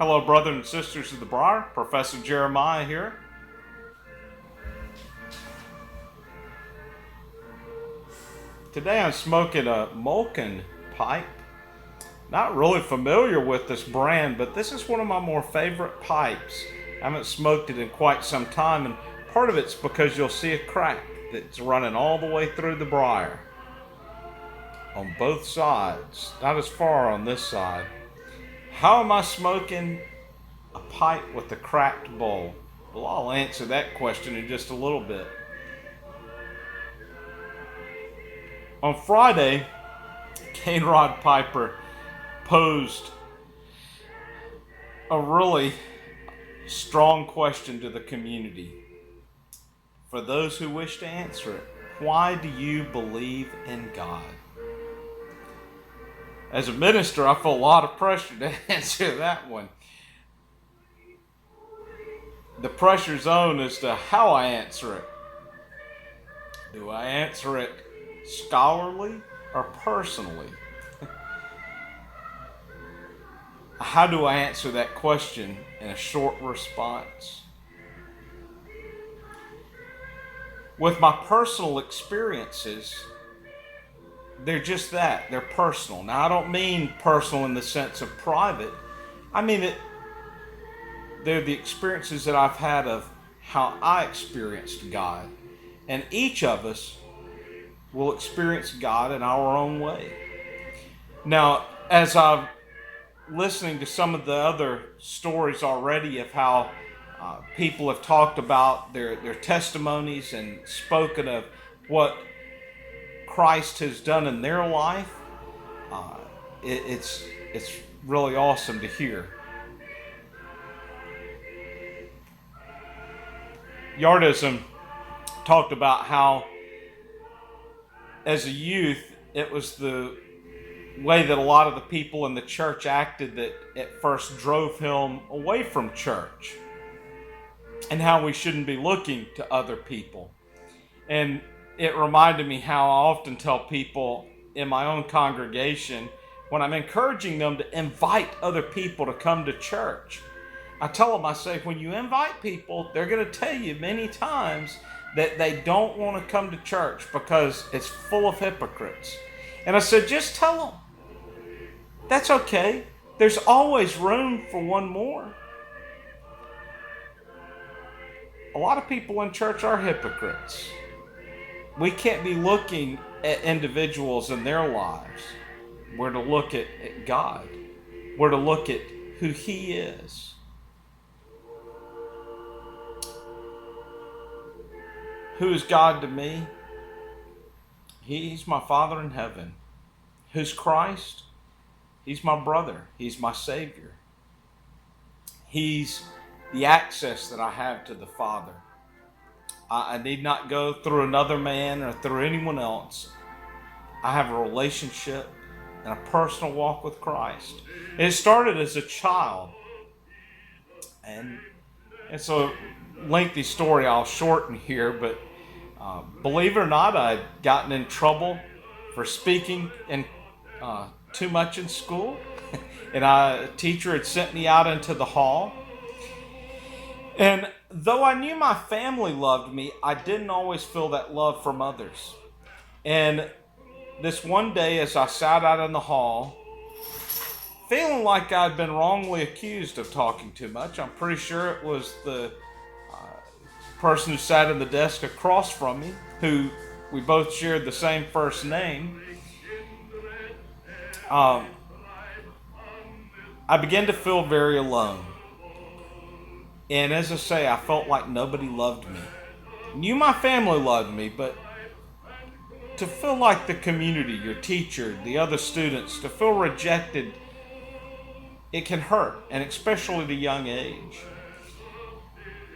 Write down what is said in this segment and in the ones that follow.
Hello, brothers and sisters of the Briar. Professor Jeremiah here. Today I'm smoking a Molken pipe. Not really familiar with this brand, but this is one of my more favorite pipes. I haven't smoked it in quite some time, and part of it's because you'll see a crack that's running all the way through the briar. On both sides, not as far on this side. How am I smoking a pipe with a cracked bowl? Well, I'll answer that question in just a little bit. On Friday, CaneRod Piper posed a really strong question to the community. For those who wish to answer it, why do you believe in God? As a minister, I feel a lot of pressure to answer that one. The pressure zone as to how I answer it. Do I answer it scholarly or personally? How do I answer that question in a short response? With my personal experiences, they're just that. They're personal. Now, I don't mean personal in the sense of private. I mean they're the experiences that I've had of how I experienced God. And each of us will experience God in our own way. Now, as I'm listening to some of the other stories already of how people have talked about their testimonies and spoken of what Christ has done in their life, it's really awesome to hear. Yardism talked about how, as a youth, it was the way that a lot of the people in the church acted that at first drove him away from church, and how we shouldn't be looking to other people. And it reminded me how I often tell people in my own congregation, when I'm encouraging them to invite other people to come to church, I tell them, I say, when you invite people, they're going to tell you many times that they don't want to come to church because it's full of hypocrites. And I said, just tell them. That's okay. There's always room for one more. A lot of people in church are hypocrites. We can't be looking at individuals in their lives. We're to look at God. We're to look at who He is. Who is God to me? He's my Father in heaven. Who's Christ? He's my brother. He's my Savior. He's the access that I have to the Father. I need not go through another man or through anyone else. I have a relationship and a personal walk with Christ. It started as a child. And it's a lengthy story I'll shorten here, but believe it or not, I'd gotten in trouble for speaking too much in school. And a teacher had sent me out into the hall. And though I knew my family loved me, I didn't always feel that love from others. And this one day, as I sat out in the hall, feeling like I'd been wrongly accused of talking too much, I'm pretty sure it was the person who sat in the desk across from me, who we both shared the same first name. I began to feel very alone. And as I say, I felt like nobody loved me. Knew my family loved me, but to feel like the community, your teacher, the other students, to feel rejected, it can hurt, and especially at a young age.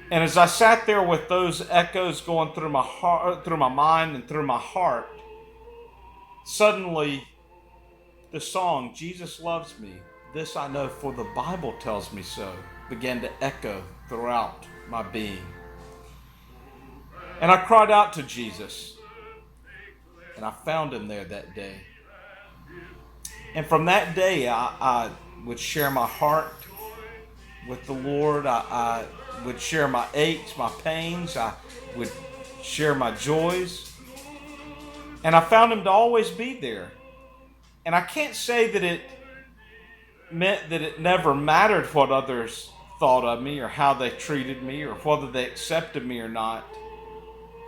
And as I sat there with those echoes going through my heart, through my mind, and through my heart, suddenly the song, Jesus Loves Me, This I Know for the Bible Tells Me So, began to echo throughout my being. And I cried out to Jesus, and I found Him there that day. And from that day, I would share my heart with the Lord. I would share my aches, my pains. I would share my joys. And I found him to always be there. And I can't say that it meant that it never mattered what others thought of me or how they treated me or whether they accepted me or not.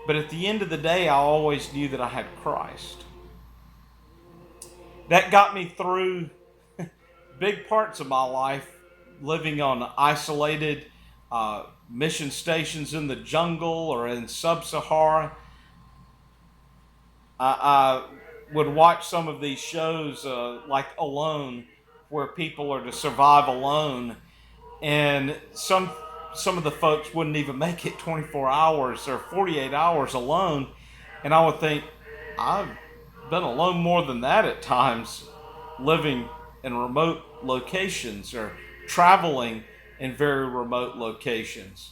But at the end of the day, I always knew that I had Christ. That got me through big parts of my life, living on isolated mission stations in the jungle or in sub-Sahara. I would watch some of these shows like Alone, where people are to survive alone, and some of the folks wouldn't even make it 24 hours or 48 hours alone. And I would think, I've been alone more than that at times, living in remote locations or traveling in very remote locations.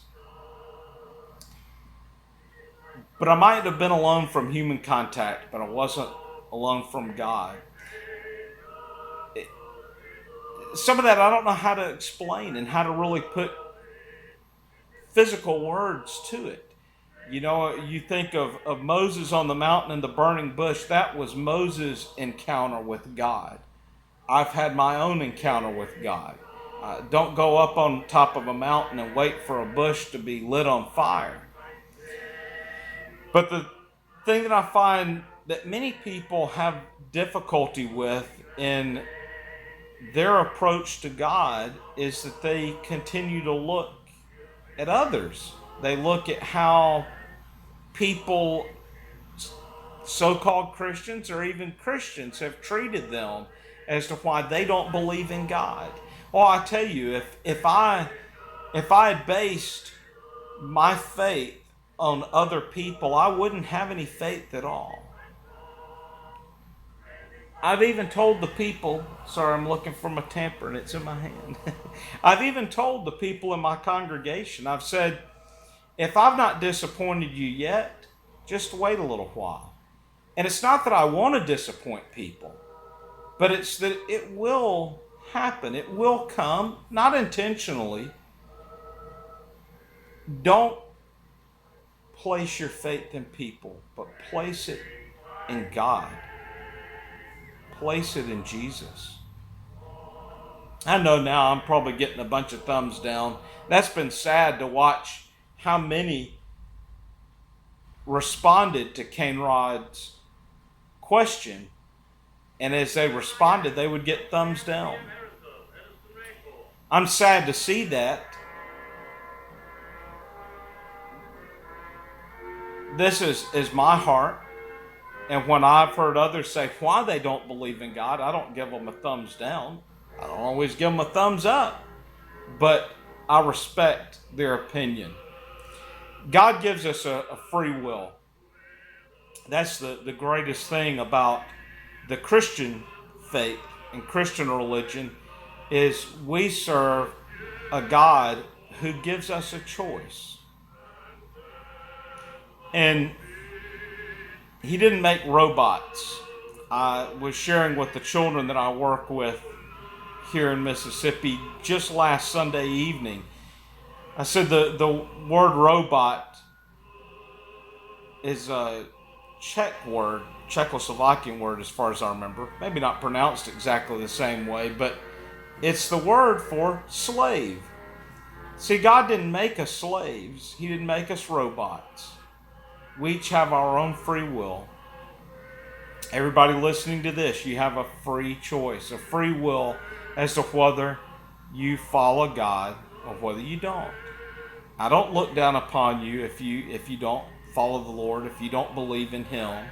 But I might have been alone from human contact, but I wasn't alone from God. Some of that I don't know how to explain and how to really put physical words to it. You know, you think of Moses on the mountain and the burning bush. That was Moses' encounter with God. I've had my own encounter with God. Don't go up on top of a mountain and wait for a bush to be lit on fire. But the thing that I find that many people have difficulty with in their approach to God is that they continue to look at others. They look at how people, so-called Christians or even Christians, have treated them as to why they don't believe in God. Well, I tell you, if I had based my faith on other people, I wouldn't have any faith at all. I've even told the people, sorry, I'm looking for my tamper and it's in my hand. I've even told the people in my congregation, I've said, if I've not disappointed you yet, just wait a little while. And it's not that I want to disappoint people, but it's that it will happen. It will come, not intentionally. Don't place your faith in people, but place it in God. Place it in Jesus. I know now I'm probably getting a bunch of thumbs down. That's been sad to watch how many responded to CaneRod's question, and as they responded, they would get thumbs down. I'm sad to see that. This is my heart. And when I've heard others say why they don't believe in God, I don't give them a thumbs down. I don't always give them a thumbs up. But I respect their opinion. God gives us a free will. That's the greatest thing about the Christian faith and Christian religion is we serve a God who gives us a choice. And He didn't make robots. I was sharing with the children that I work with here in Mississippi just last Sunday evening. I said the word robot is a Czech word, Czechoslovakian word as far as I remember. Maybe not pronounced exactly the same way, but it's the word for slave. See, God didn't make us slaves. He didn't make us robots. We each have our own free will. Everybody listening to this, you have a free choice, a free will as to whether you follow God or whether you don't. I don't look down upon you if you don't follow the Lord, if you don't believe in Him.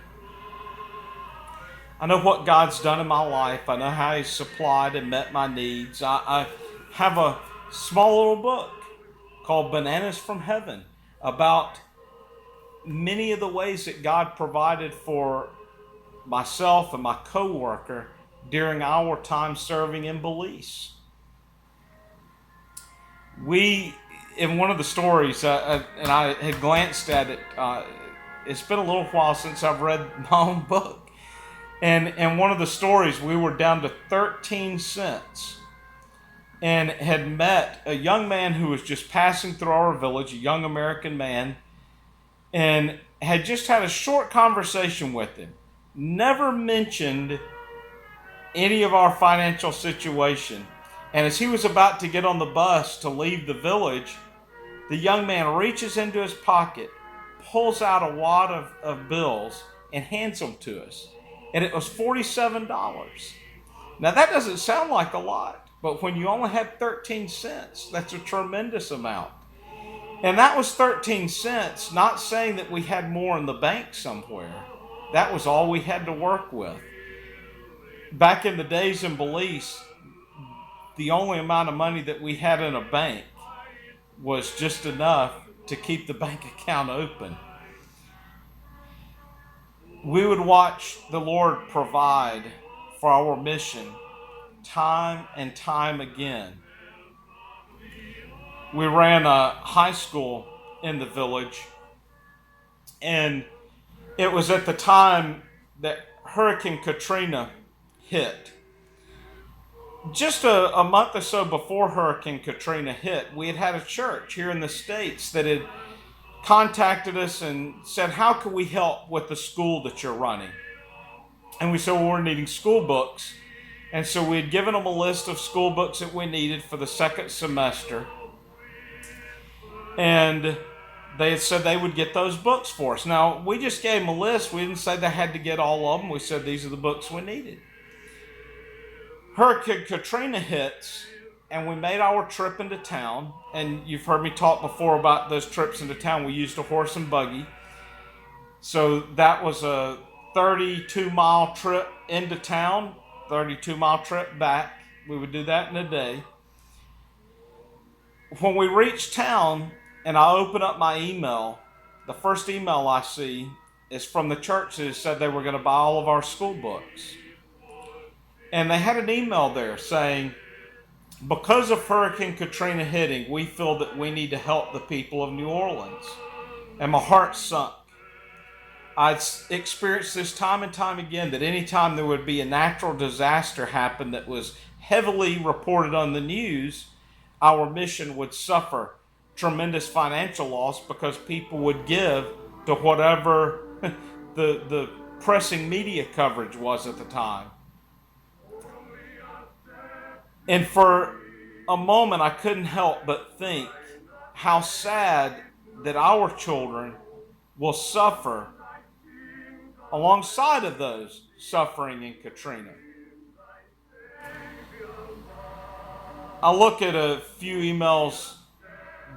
I know what God's done in my life. I know how He's supplied and met my needs. I have a small little book called Bananas from Heaven about many of the ways that God provided for myself and my co-worker during our time serving in Belize. In one of the stories, and I had glanced at it, it's been a little while since I've read my own book. And in one of the stories, we were down to 13 cents. and had met a young man who was just passing through our village, a young American man, and had just had a short conversation with him. Never mentioned any of our financial situation. And as he was about to get on the bus to leave the village, the young man reaches into his pocket, pulls out a wad of bills, and hands them to us. And it was $47. Now that doesn't sound like a lot, but when you only had 13 cents, that's a tremendous amount. And that was 13 cents, not saying that we had more in the bank somewhere. That was all we had to work with. Back in the days in Belize, the only amount of money that we had in a bank was just enough to keep the bank account open. We would watch the Lord provide for our mission time and time again. We ran a high school in the village, and it was at the time that Hurricane Katrina hit. Just a month or so before Hurricane Katrina hit, we had a church here in the States that had contacted us and said, how can we help with the school that you're running? And we said, well, we're needing school books. And so we had given them a list of school books that we needed for the second semester. And they had said they would get those books for us. Now, we just gave them a list. We didn't say they had to get all of them. We said these are the books we needed. Hurricane Katrina hits, and we made our trip into town. And you've heard me talk before about those trips into town. We used a horse and buggy. So that was a 32-mile trip into town, 32-mile trip back. We would do that in a day. When we reached town and I open up my email, the first email I see is from the church that said they were going to buy all of our school books. And they had an email there saying, because of Hurricane Katrina hitting, we feel that we need to help the people of New Orleans. And my heart sunk. I'd experienced this time and time again, that anytime there would be a natural disaster happen that was heavily reported on the news, our mission would suffer tremendous financial loss because people would give to whatever the pressing media coverage was at the time. And for a moment, I couldn't help but think how sad that our children will suffer alongside of those suffering in Katrina. I look at a few emails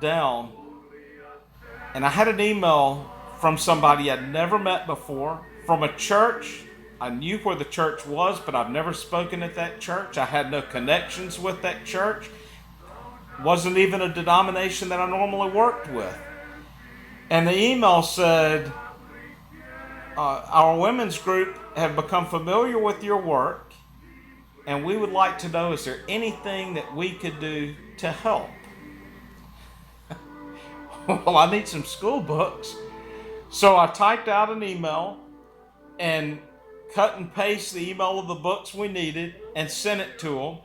down, and I had an email from somebody I'd never met before, from a church. I knew where the church was, but I've never spoken at that church. I had no connections with that church. Wasn't even a denomination that I normally worked with. And the email said, our women's group have become familiar with your work, and we would like to know, is there anything that we could do to help? Well, I need some school books. So I typed out an email and cut and paste the email of the books we needed and sent it to them.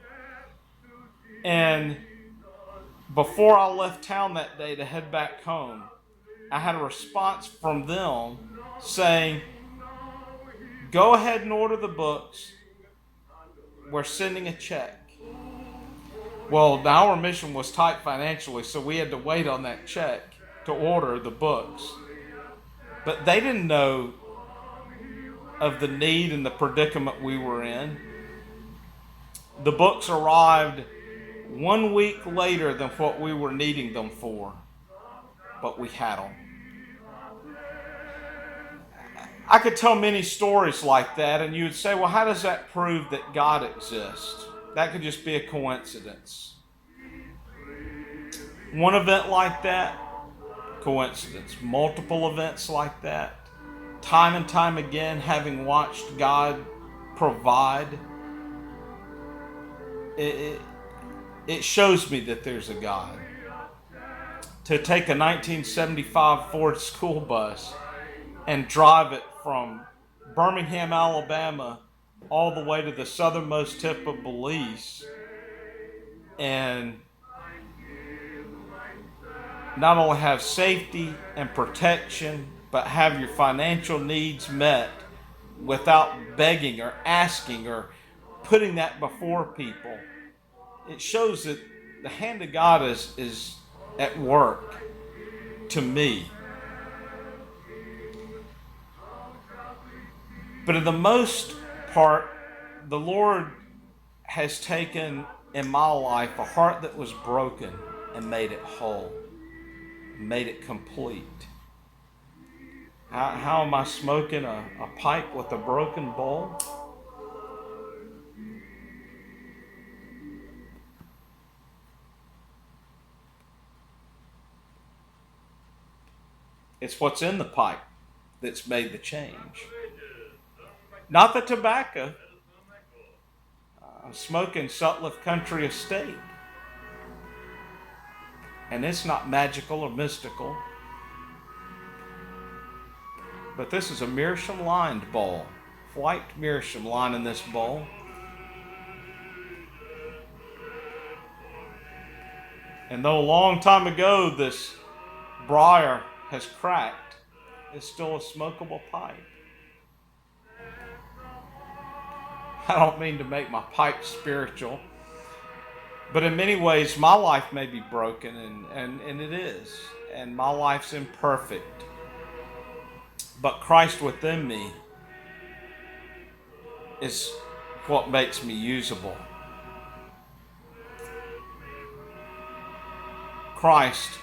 And before I left town that day to head back home, I had a response from them saying, go ahead and order the books. We're sending a check. Well, our mission was tight financially, so we had to wait on that check to order the books. But they didn't know of the need and the predicament we were in. The books arrived 1 week later than what we were needing them for, but we had them. I could tell many stories like that, and you would say, well, how does that prove that God exists? That could just be a coincidence. One event like that, coincidence. Multiple events like that, time and time again, having watched God provide, it shows me that there's a God. To take a 1975 Ford school bus and drive it from Birmingham, Alabama, all the way to the southernmost tip of Belize, and not only have safety and protection, but have your financial needs met without begging or asking or putting that before people. It shows that the hand of God is at work to me. But in the most part, the Lord has taken in my life a heart that was broken and made it whole, made it complete. How am I smoking a pipe with a broken bowl? It's what's in the pipe that's made the change. Not the tobacco. I'm smoking Sutliff Country Estate. And it's not magical or mystical. But this is a meerschaum lined bowl. White meerschaum lining this bowl. And though a long time ago this briar has cracked, it's still a smokable pipe. I don't mean to make my pipe spiritual, but in many ways my life may be broken, and it is. And my life's imperfect. But Christ within me is what makes me usable. Christ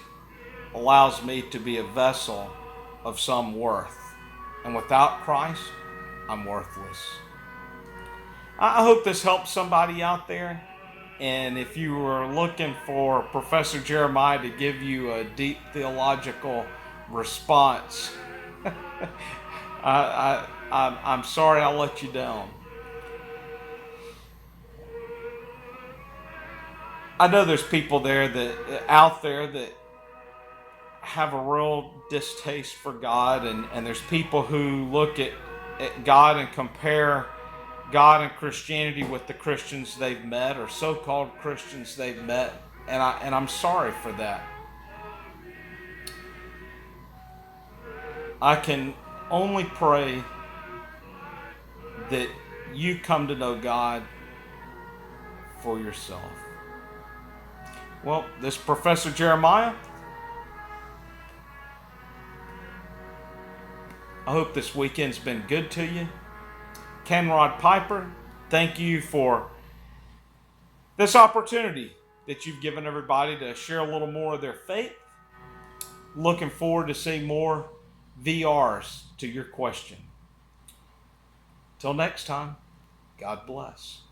allows me to be a vessel of some worth. And without Christ, I'm worthless. I hope this helps somebody out there. And if you were looking for Professor Jeremiah to give you a deep theological response, I'm sorry I let you down. I know there's people out there that have a real distaste for God, and there's people who look at God and compare God and Christianity with the Christians they've met, or so-called Christians they've met, and I'm sorry for that. I can only pray that you come to know God for yourself. Well, this is Professor Jeremiah. I hope this weekend's been good to you. CaneRod Piper, thank you for this opportunity that you've given everybody to share a little more of their faith. Looking forward to seeing more VRs to your question. Till next time, God bless.